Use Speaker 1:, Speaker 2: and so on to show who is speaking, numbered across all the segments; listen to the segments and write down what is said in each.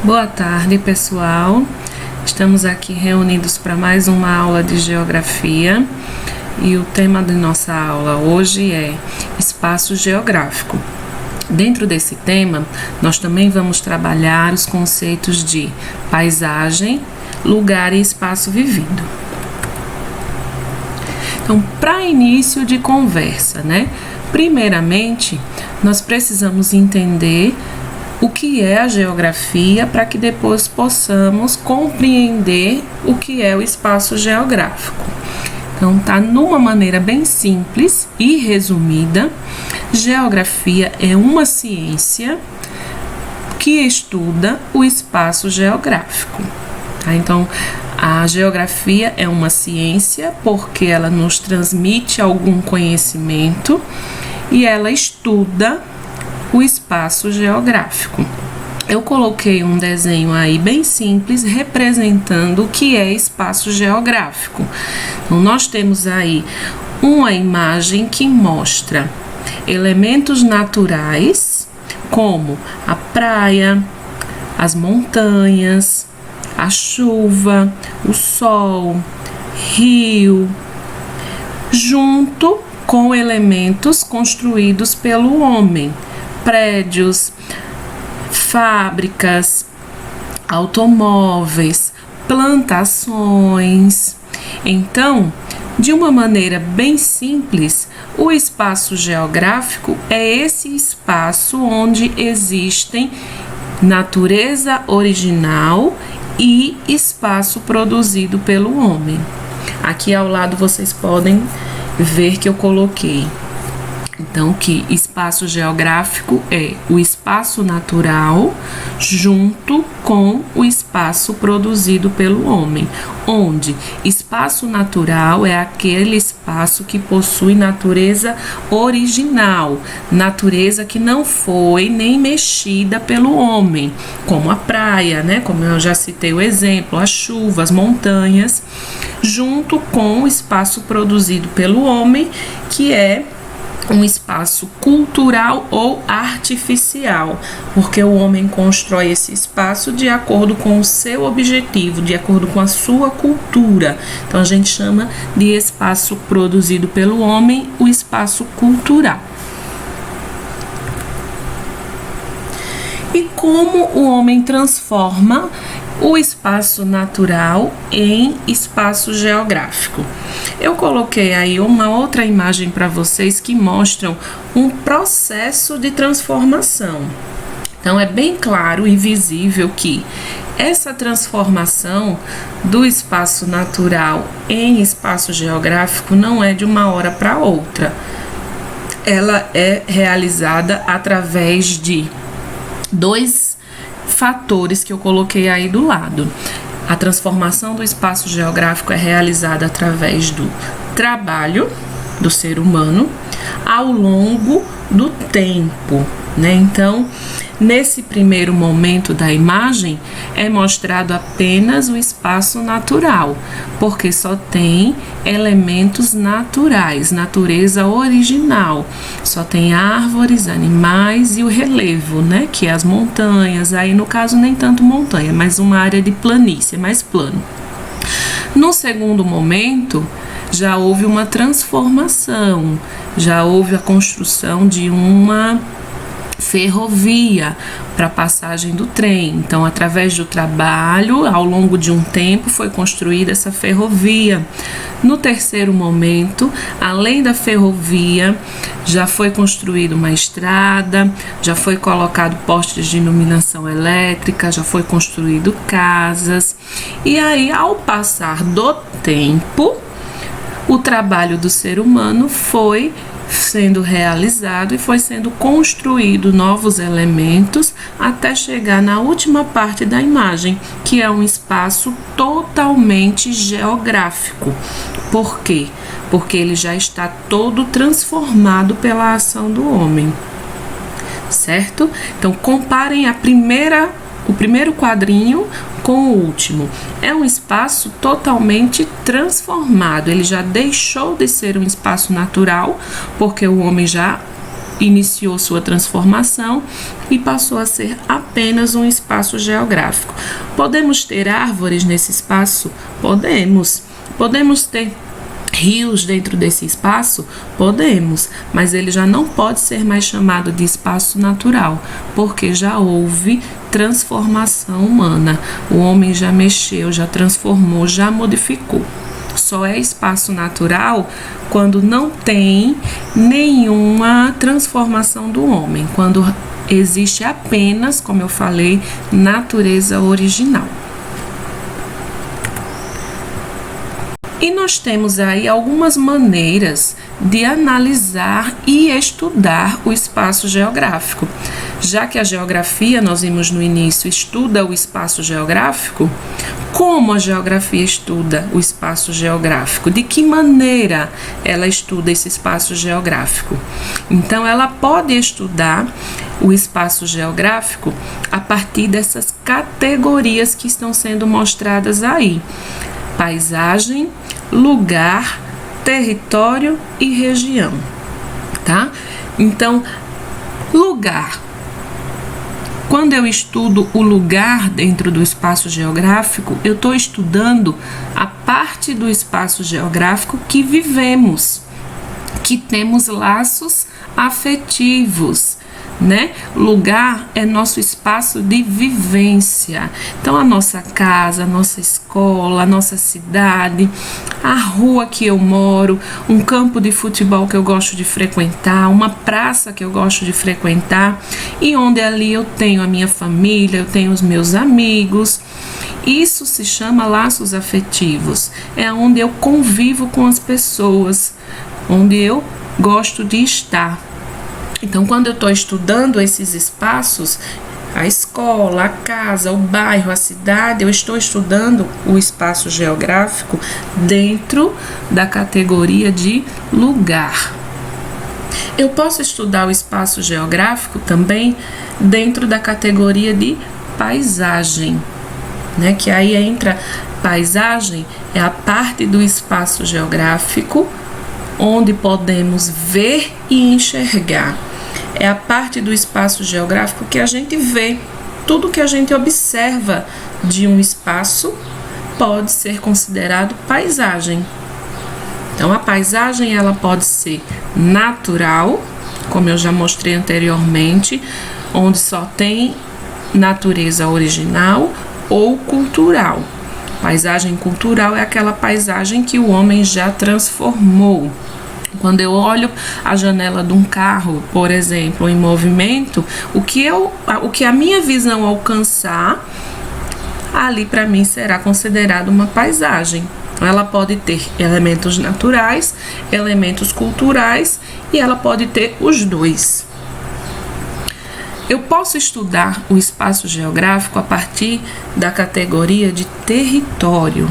Speaker 1: Boa tarde, pessoal. Estamos aqui reunidos para mais uma aula de geografia e o tema de nossa aula hoje é espaço geográfico. Dentro desse tema, nós também vamos trabalhar os conceitos de paisagem, lugar e espaço vivido. Então, para início de conversa, Primeiramente, nós precisamos entender o que é a geografia para que depois possamos compreender o que é o espaço geográfico. Então, tá numa maneira bem simples e resumida. Geografia é uma ciência que estuda o espaço geográfico. Tá? Então, a geografia é uma ciência porque ela nos transmite algum conhecimento e ela estuda o espaço geográfico. Eu coloquei um desenho aí bem simples representando o que é espaço geográfico. Então, nós temos aí uma imagem que mostra elementos naturais como a praia, as montanhas, a chuva, o sol, rio, junto com elementos construídos pelo homem, prédios, fábricas, automóveis, plantações. Então, de uma maneira bem simples, o espaço geográfico é esse espaço onde existem natureza original e espaço produzido pelo homem. Aqui ao lado vocês podem ver que eu coloquei. Então, que espaço geográfico é o espaço natural junto com o espaço produzido pelo homem, onde espaço natural é aquele espaço que possui natureza original, natureza que não foi nem mexida pelo homem, como a praia, como eu já citei o exemplo, a chuva, as montanhas, junto com o espaço produzido pelo homem, que é um espaço cultural ou artificial, porque o homem constrói esse espaço de acordo com o seu objetivo, de acordo com a sua cultura. Então, a gente chama de espaço produzido pelo homem, o espaço cultural. E como o homem transforma o espaço natural em espaço geográfico? Eu coloquei aí uma outra imagem para vocês que mostram um processo de transformação. Então, é bem claro e visível que essa transformação do espaço natural em espaço geográfico não é de uma hora para outra. Ela é realizada através de dois fatores que eu coloquei aí do lado. A transformação do espaço geográfico é realizada através do trabalho do ser humano ao longo do tempo, Então, nesse primeiro momento da imagem, é mostrado apenas o espaço natural, porque só tem elementos naturais, natureza original. Só tem árvores, animais e o relevo, que é as montanhas. Aí, no caso, nem tanto montanha, mas uma área de planície, mais plano. No segundo momento, já houve uma transformação, já houve a construção de uma ferrovia para passagem do trem. Então, através do trabalho, ao longo de um tempo, foi construída essa ferrovia. No terceiro momento, além da ferrovia, já foi construída uma estrada, já foi colocado postes de iluminação elétrica, já foi construído casas. E aí, ao passar do tempo, o trabalho do ser humano foi sendo realizado e foi sendo construído novos elementos até chegar na última parte da imagem, que é um espaço totalmente geográfico. Por quê? Porque ele já está todo transformado pela ação do homem, certo? Então, comparem o primeiro quadrinho com o último. É um espaço totalmente transformado. Ele já deixou de ser um espaço natural, porque o homem já iniciou sua transformação e passou a ser apenas um espaço geográfico. Podemos ter árvores nesse espaço? Podemos. Podemos ter rios dentro desse espaço? Podemos, mas ele já não pode ser mais chamado de espaço natural, porque já houve transformação humana. O homem já mexeu, já transformou, já modificou. Só é espaço natural quando não tem nenhuma transformação do homem, quando existe apenas, como eu falei, natureza original. E nós temos aí algumas maneiras de analisar e estudar o espaço geográfico. Já que a geografia, nós vimos no início, estuda o espaço geográfico, como a geografia estuda o espaço geográfico? De que maneira ela estuda esse espaço geográfico? Então, ela pode estudar o espaço geográfico a partir dessas categorias que estão sendo mostradas aí: paisagem, lugar, território e região, tá? Então, lugar. Quando eu estudo o lugar dentro do espaço geográfico, eu estou estudando a parte do espaço geográfico que vivemos, que temos laços afetivos, né? Lugar é nosso espaço de vivência. Então, a nossa casa, a nossa escola, a nossa cidade, a rua que eu moro, um campo de futebol que eu gosto de frequentar, uma praça que eu gosto de frequentar, e onde ali eu tenho a minha família, eu tenho os meus amigos. Isso se chama laços afetivos. É onde eu convivo com as pessoas, onde eu gosto de estar. Então, quando eu estou estudando esses espaços, a escola, a casa, o bairro, a cidade, eu estou estudando o espaço geográfico dentro da categoria de lugar. Eu posso estudar o espaço geográfico também dentro da categoria de paisagem, né? Que aí entra paisagem, é a parte do espaço geográfico onde podemos ver e enxergar. É a parte do espaço geográfico que a gente vê. Tudo que a gente observa de um espaço pode ser considerado paisagem. Então, a paisagem ela pode ser natural, como eu já mostrei anteriormente, onde só tem natureza original, ou cultural. Paisagem cultural é aquela paisagem que o homem já transformou. Quando eu olho a janela de um carro, por exemplo, em movimento, o que a minha visão alcançar, ali para mim será considerado uma paisagem. Ela pode ter elementos naturais, elementos culturais, e ela pode ter os dois. Eu posso estudar o espaço geográfico a partir da categoria de território.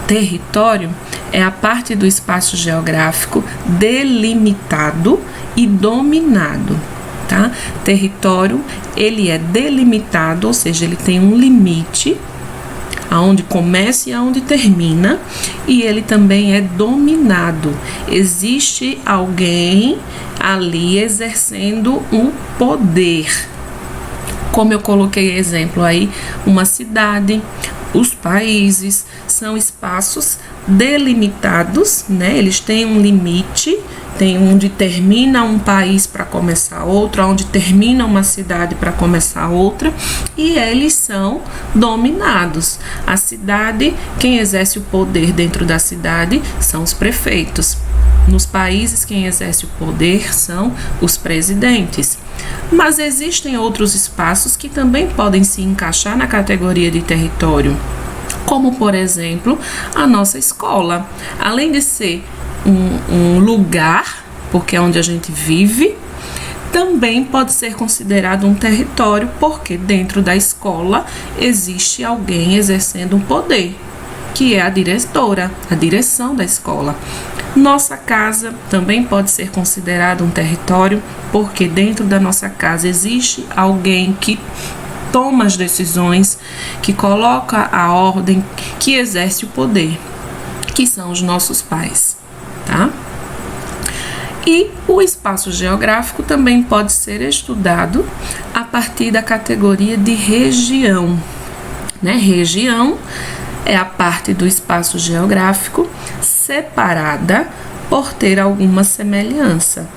Speaker 1: Território é a parte do espaço geográfico delimitado e dominado, tá? Território, ele é delimitado, ou seja, ele tem um limite, aonde começa e aonde termina, e ele também é dominado. Existe alguém ali exercendo o poder. Como eu coloquei exemplo aí, uma cidade, os países, são espaços delimitados, né? Eles têm um limite, tem onde termina um país para começar outro, onde termina uma cidade para começar outra, e eles são dominados. A cidade, quem exerce o poder dentro da cidade são os prefeitos. Nos países, quem exerce o poder são os presidentes. Mas existem outros espaços que também podem se encaixar na categoria de território, como, por exemplo, a nossa escola. Além de ser um lugar, porque é onde a gente vive, também pode ser considerado um território, porque dentro da escola existe alguém exercendo um poder, que é a diretora, a direção da escola. Nossa casa também pode ser considerado um território, porque dentro da nossa casa existe alguém que toma as decisões, que coloca a ordem, que exerce o poder, que são os nossos pais, tá? E o espaço geográfico também pode ser estudado a partir da categoria de região, né? Região é a parte do espaço geográfico separada por ter alguma semelhança.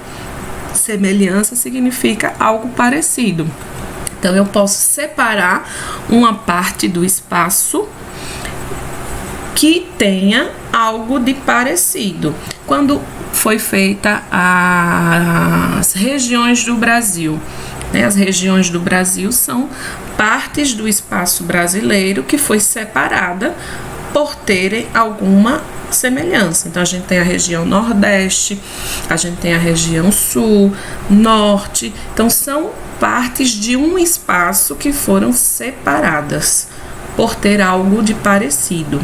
Speaker 1: Semelhança significa algo parecido. Então, eu posso separar uma parte do espaço que tenha algo de parecido. Quando foi feita as regiões do Brasil, né? As regiões do Brasil são partes do espaço brasileiro que foi separada por terem alguma semelhança. Então, a gente tem a região Nordeste, a gente tem a região Sul, Norte. Então, são partes de um espaço que foram separadas por ter algo de parecido.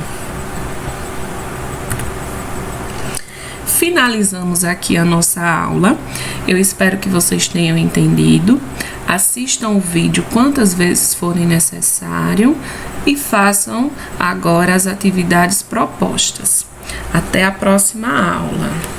Speaker 1: Finalizamos aqui a nossa aula. Eu espero que vocês tenham entendido. Assistam o vídeo quantas vezes forem necessário e façam agora as atividades propostas. Até a próxima aula.